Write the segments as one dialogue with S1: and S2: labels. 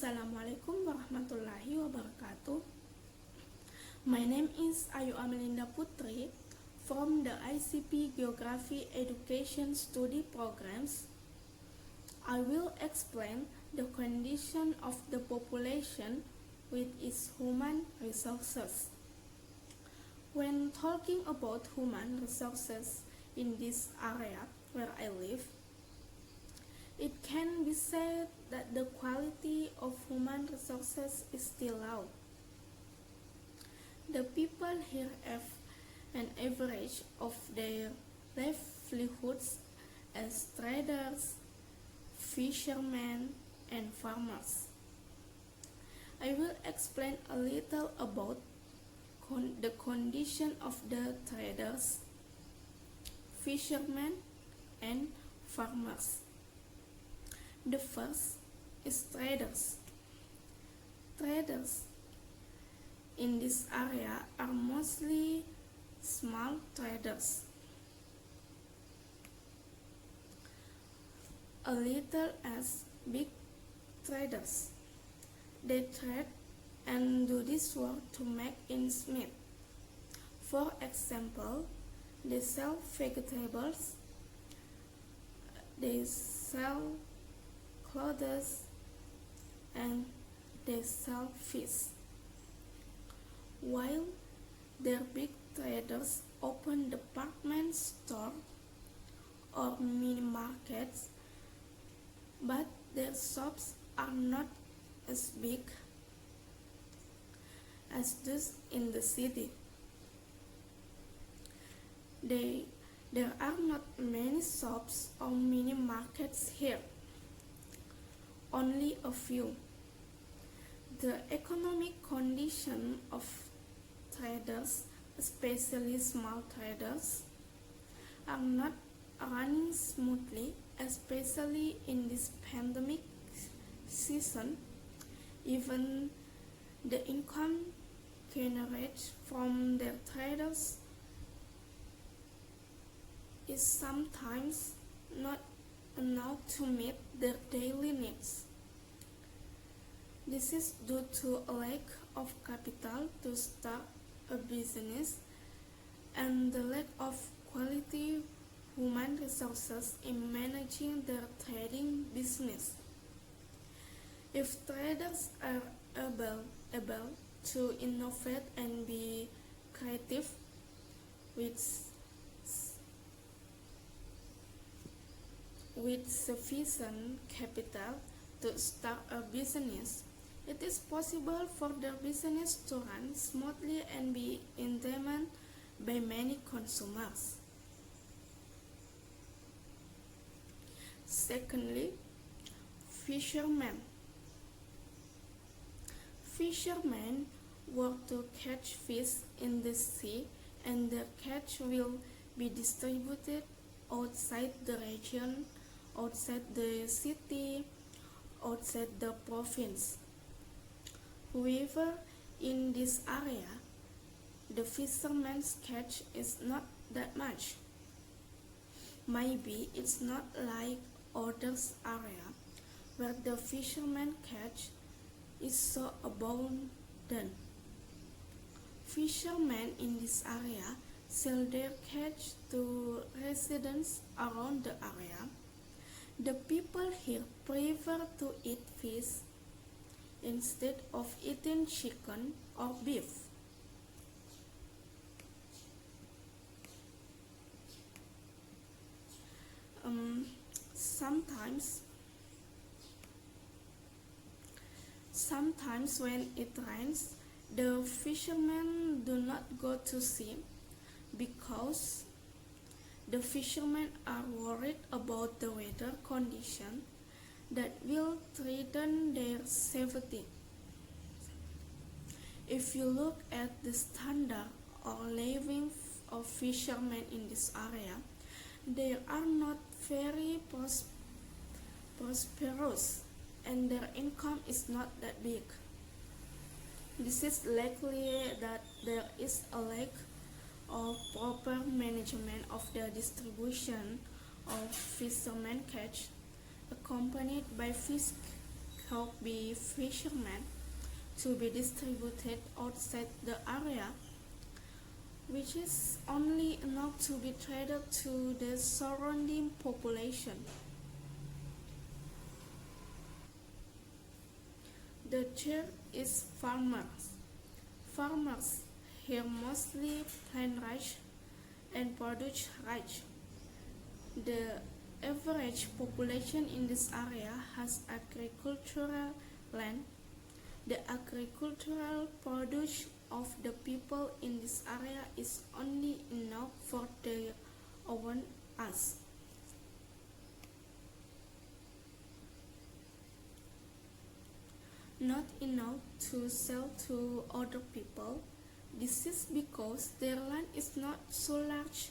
S1: Assalamualaikum warahmatullahi wabarakatuh. My name is Ayu Amelinda Putri from the ICP Geography Education Study Programs. I will explain the condition of the population with its human resources. When talking about human resources in this area where I live, it can be said that the quality of human resources is still low. The people here have an average of their livelihoods as traders, fishermen, and farmers. I will explain a little about the condition of the traders, fishermen, and farmers. The first is traders. Traders in this area are mostly small traders, a little as big traders. They trade and do this work to make ends meet. For example, they sell vegetables, they sell clothes, and they sell fish. While their big traders open department store or mini markets, but their shops are not as big as those in the city. There are not many shops or mini markets here, only a few. The economic condition of traders, especially small traders, are not running smoothly, especially in this pandemic season. Even the income generated from their traders is sometimes not enough to meet their daily needs. This is due to a lack of capital to start a business and the lack of quality human resources in managing their trading business. If traders are able to innovate and be creative with sufficient capital to start a business, it is possible for their business to run smoothly and be in demand by many consumers. Secondly, fishermen. Fishermen work to catch fish in the sea, and their catch will be distributed outside the region, outside the city, outside the province. However, in this area, the fisherman's catch is not that much. Maybe it's not like other area where the fisherman catch is so abundant. Fishermen in this area sell their catch to residents around the area. The people here prefer to eat fish instead of eating chicken or beef. Sometimes when it rains, the fishermen do not go to sea because the fishermen are worried about the weather condition that will threaten their safety. If you look at the standard or living of fishermen in this area, they are not very prosperous and their income is not that big. This is likely that there is a lack of proper management of the distribution of fishermen catch, accompanied by fish help by fishermen to be distributed outside the area, which is only enough to be traded to the surrounding population. The third is farmers. Farmers here mostly plant rice and produce rice. The average population in this area has agricultural land. The agricultural produce of the people in this area is only enough for their own us. Not enough to sell to other people. This is because their land is not so large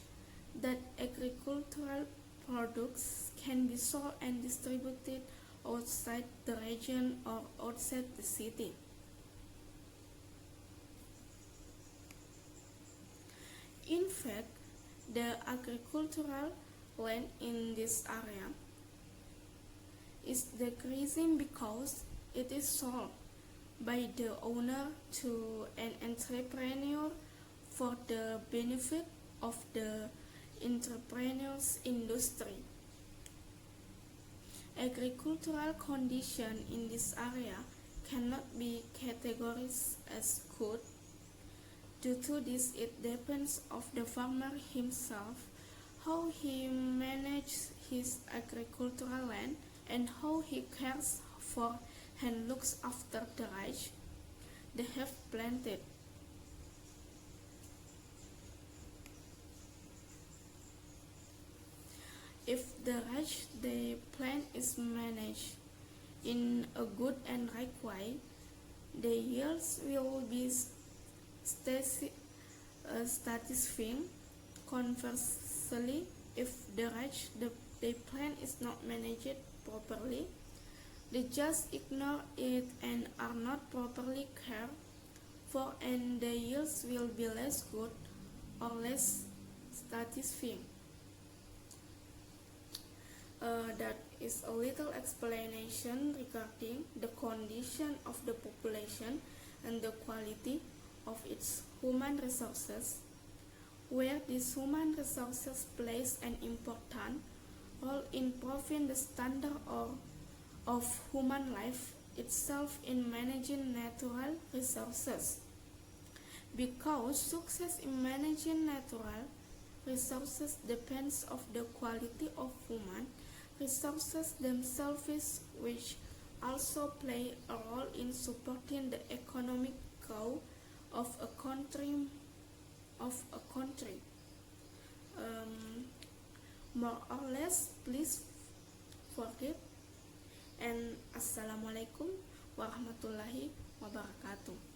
S1: that agricultural products can be sold and distributed outside the region or outside the city. In fact, the agricultural land in this area is decreasing because it is sold by the owner to an entrepreneur for the benefit of the entrepreneur's industry. Agricultural conditions in this area cannot be categorized as good. Due to this, it depends of the farmer himself, how he manages his agricultural land and how he cares for and looks after the rice they have planted. If the rice they plant is managed in a good and right way, the yields will be satisfying. Conversely, if the rice they plant is not managed properly, they just ignore it and are not properly cared for, and the yields will be less good or less satisfying. That is a little explanation regarding the condition of the population and the quality of its human resources, where these human resources plays an important role in improving the standard of human life itself in managing natural resources. Because success in managing natural resources depends on the quality of human resources themselves, which also play a role in supporting the economic growth of a country. More or less, please forgive. And Assalamualaikum warahmatullahi wabarakatuh.